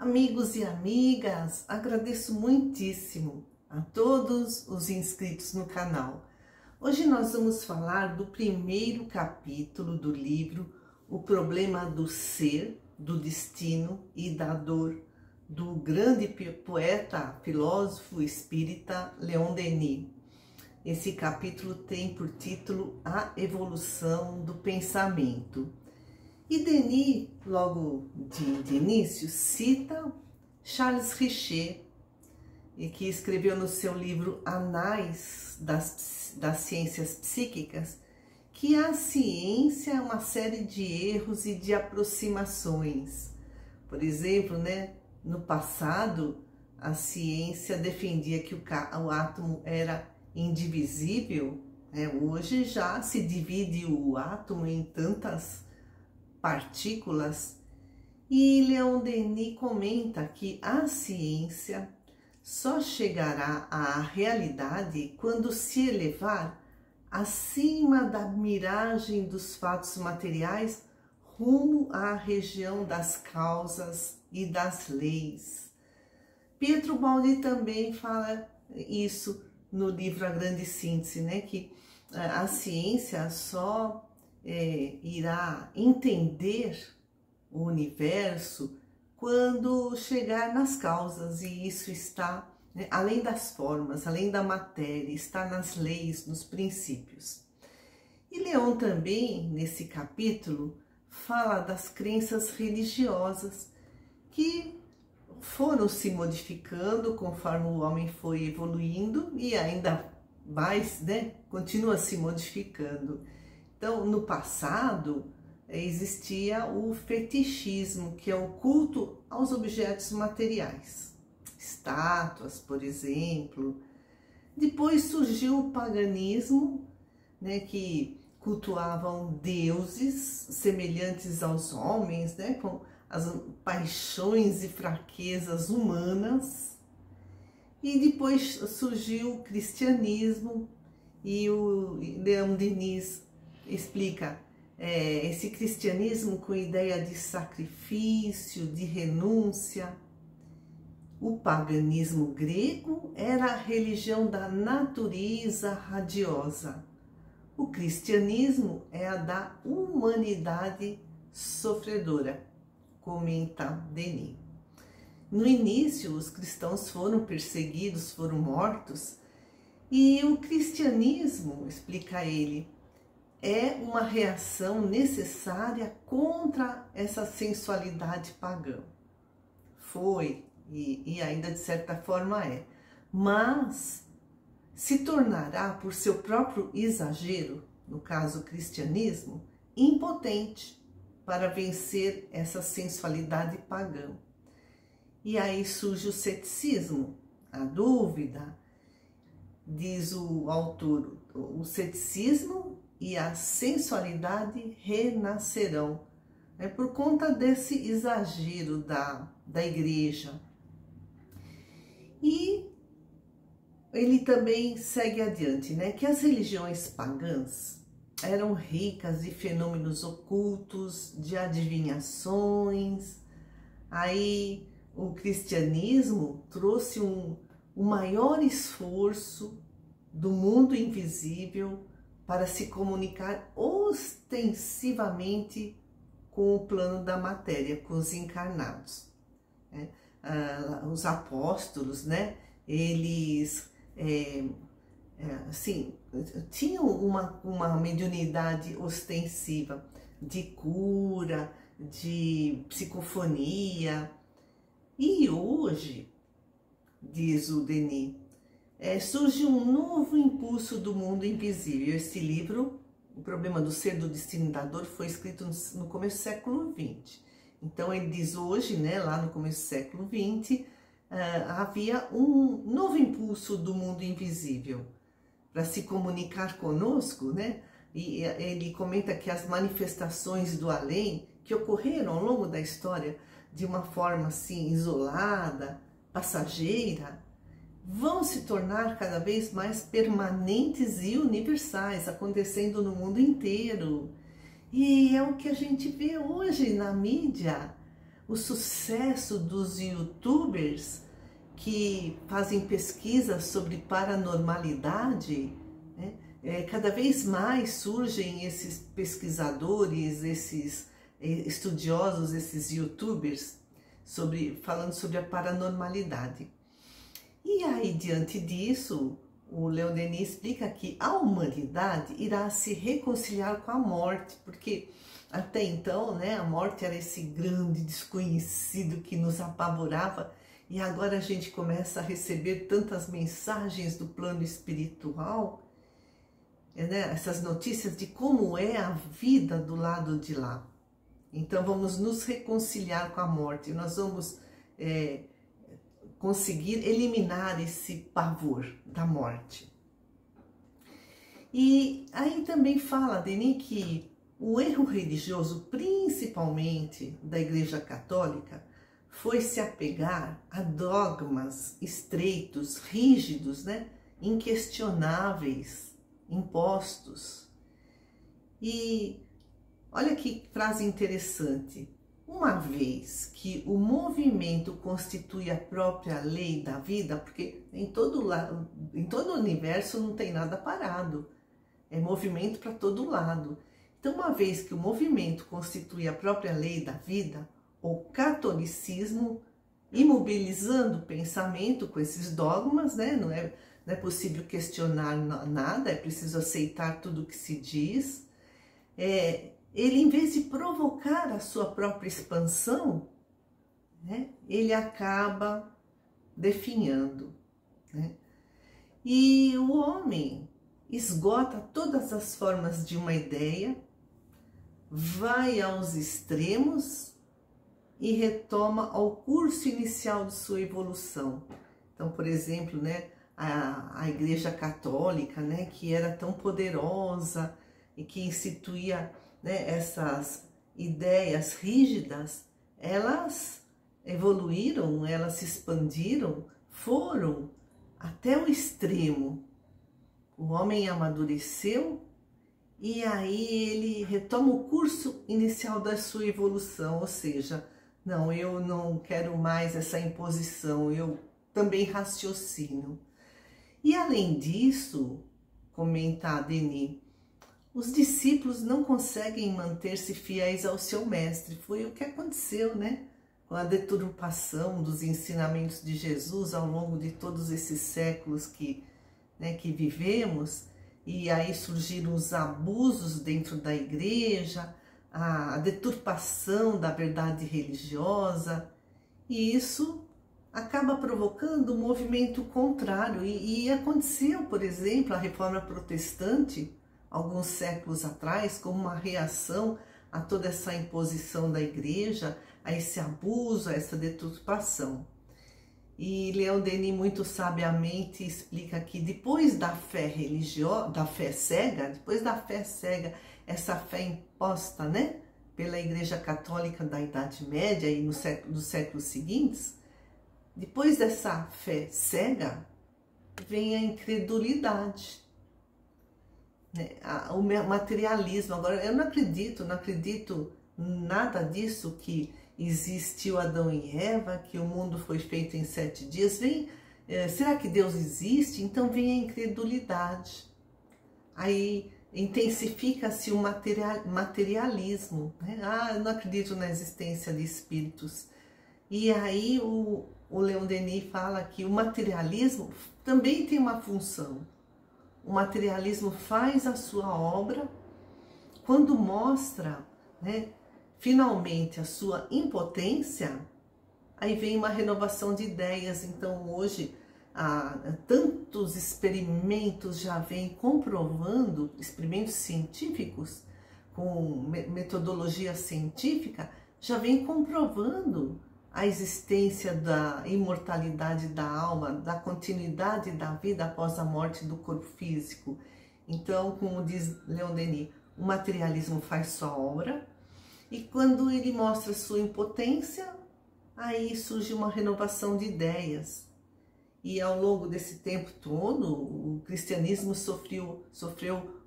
Amigos e amigas, agradeço muitíssimo a todos os inscritos no canal. Hoje nós vamos falar do primeiro capítulo do livro O Problema do Ser, do Destino e da Dor, do grande poeta, filósofo espírita Leon Denis. Esse capítulo tem por título A Evolução do Pensamento. E Denis, logo de início, cita Charles Richer, que escreveu no seu livro Anais das Ciências Psíquicas, que a ciência é uma série de erros e de aproximações. Por exemplo, no passado, a ciência defendia que o átomo era indivisível, hoje já se divide o átomo em tantas partículas, e Leon Denis comenta que a ciência só chegará à realidade quando se elevar acima da miragem dos fatos materiais rumo à região das causas e das leis. Pietro Baldi também fala isso no livro A Grande Síntese, que a ciência só irá entender o universo quando chegar nas causas, e isso está além das formas, além da matéria, está nas leis, nos princípios. E Leon também, nesse capítulo, fala das crenças religiosas que foram se modificando conforme o homem foi evoluindo e ainda mais, continua se modificando. Então, no passado, existia o fetichismo, que é o culto aos objetos materiais, estátuas, por exemplo. Depois surgiu o paganismo, que cultuavam deuses semelhantes aos homens, com as paixões e fraquezas humanas. E depois surgiu o cristianismo, e o Leon Denis explica esse cristianismo com ideia de sacrifício, de renúncia. O paganismo grego era a religião da natureza radiosa. O cristianismo é a da humanidade sofredora, comenta Denis. No início, os cristãos foram perseguidos, foram mortos, e o cristianismo, explica ele, é uma reação necessária contra essa sensualidade pagã. Foi e ainda de certa forma é, mas se tornará, por seu próprio exagero, no caso o cristianismo, impotente para vencer essa sensualidade pagã. E aí surge o ceticismo, a dúvida. Diz o autor, o ceticismo e a sensualidade renascerão, por conta desse exagero da igreja. E ele também segue adiante, que as religiões pagãs eram ricas de fenômenos ocultos, de adivinhações. Aí o cristianismo trouxe o maior esforço do mundo invisível para se comunicar ostensivamente com o plano da matéria, com os encarnados. Os apóstolos, eles tinham uma mediunidade ostensiva de cura, de psicofonia. E hoje, diz o Denis, surge um novo impulso do mundo invisível. Esse livro, O Problema do Ser, do Destino e da Dor, foi escrito no começo do século XX. Então ele diz hoje, lá no começo do século XX, havia um novo impulso do mundo invisível para se comunicar conosco, E ele comenta que as manifestações do além, que ocorreram ao longo da história de uma forma assim isolada, passageira, vão se tornar cada vez mais permanentes e universais, acontecendo no mundo inteiro. E é o que a gente vê hoje na mídia. o sucesso dos YouTubers que fazem pesquisas sobre paranormalidade, né? Cada vez mais surgem esses pesquisadores, esses estudiosos, esses YouTubers, falando sobre a paranormalidade. E aí, diante disso, o Leon Denis explica que a humanidade irá se reconciliar com a morte, porque até então, né, a morte era esse grande desconhecido que nos apavorava, e agora a gente começa a receber tantas mensagens do plano espiritual, né, essas notícias de como é a vida do lado de lá. Então vamos nos reconciliar com a morte, nós vamos conseguir eliminar esse pavor da morte. E aí também fala, Denis, que o erro religioso, principalmente da Igreja Católica, foi se apegar a dogmas estreitos, rígidos, né, inquestionáveis, impostos. E olha que frase interessante. Uma vez que o movimento constitui a própria lei da vida, porque em todo o universo não tem nada parado, é movimento para todo lado. Então, uma vez que o movimento constitui a própria lei da vida, o catolicismo, imobilizando o pensamento com esses dogmas, né? Não é possível questionar nada, é preciso aceitar tudo o que se diz. Ele, em vez de provocar a sua própria expansão, né, ele acaba definhando, né? E o homem esgota todas as formas de uma ideia, vai aos extremos e retoma ao curso inicial de sua evolução. Então, por exemplo, né, a Igreja Católica, né, que era tão poderosa e que instituía, né, essas ideias rígidas, elas evoluíram, elas se expandiram, foram até o extremo. O homem amadureceu e aí ele retoma o curso inicial da sua evolução, ou seja, não, eu não quero mais essa imposição, eu também raciocino. E além disso, comenta Denis, os discípulos não conseguem manter-se fiéis ao seu mestre. Foi o que aconteceu, né? Com a deturpação dos ensinamentos de Jesus ao longo de todos esses séculos que vivemos. E aí surgiram os abusos dentro da igreja, a deturpação da verdade religiosa. E isso acaba provocando um movimento contrário. E aconteceu, por exemplo, a Reforma Protestante, alguns séculos atrás, como uma reação a toda essa imposição da igreja, a esse abuso, a essa deturpação. E Leon Denis muito sabiamente explica que depois da fé religiosa, da fé cega, essa fé imposta, né, pela Igreja Católica da Idade Média e dos séculos seguintes, depois dessa fé cega, vem a incredulidade, né, o materialismo. Agora, eu não acredito nada disso que existiu Adão e Eva, que o mundo foi feito em 7 dias. Será que Deus existe? Então vem a incredulidade. Aí intensifica-se o materialismo, né? Eu não acredito na existência de espíritos. E aí o Leon Denis fala que o materialismo também tem uma função. O materialismo faz a sua obra quando mostra, né, finalmente a sua impotência. Aí vem uma renovação de ideias. Então hoje tantos experimentos já vêm comprovando, experimentos científicos com metodologia científica, já vem comprovando a existência da imortalidade da alma, da continuidade da vida após a morte do corpo físico. Então, como diz Leon Denis, o materialismo faz sua obra, e quando ele mostra sua impotência, aí surge uma renovação de ideias. E ao longo desse tempo todo, o cristianismo sofreu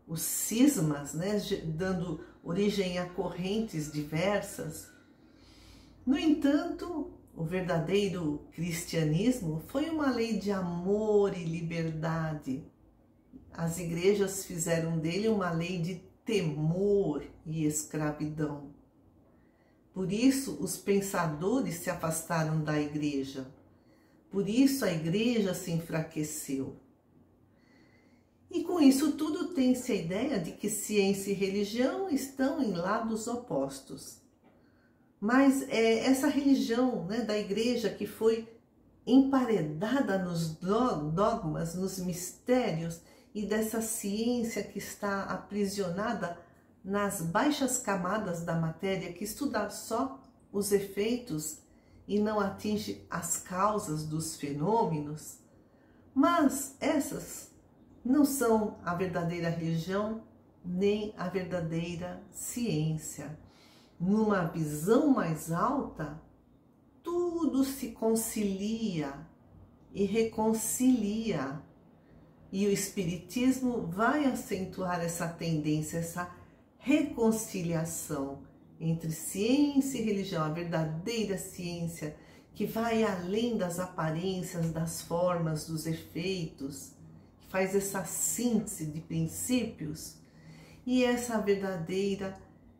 os cismas, né, dando origem a correntes diversas. No entanto, o verdadeiro cristianismo foi uma lei de amor e liberdade. As igrejas fizeram dele uma lei de temor e escravidão. Por isso, os pensadores se afastaram da igreja. Por isso, a igreja se enfraqueceu. E com isso tudo tem-se a ideia de que ciência e religião estão em lados opostos. Mas essa religião, né, da igreja que foi emparedada nos dogmas, nos mistérios, e dessa ciência que está aprisionada nas baixas camadas da matéria, que estuda só os efeitos e não atinge as causas dos fenômenos. Mas essas não são a verdadeira religião, nem a verdadeira ciência. Numa visão mais alta, tudo se concilia e reconcilia. E o Espiritismo vai acentuar essa tendência, essa reconciliação entre ciência e religião, a verdadeira ciência que vai além das aparências, das formas, dos efeitos, que faz essa síntese de princípios, e essa verdadeira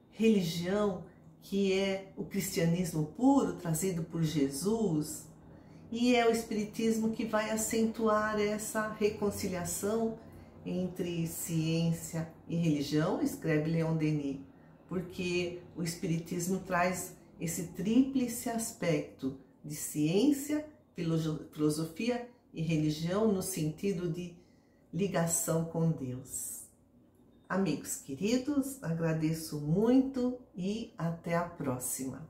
religião que é o cristianismo puro, trazido por Jesus. E é o Espiritismo que vai acentuar essa reconciliação entre ciência e religião, escreve Leon Denis, porque o Espiritismo traz esse tríplice aspecto de ciência, filosofia e religião no sentido de ligação com Deus. Amigos queridos, agradeço muito e até a próxima.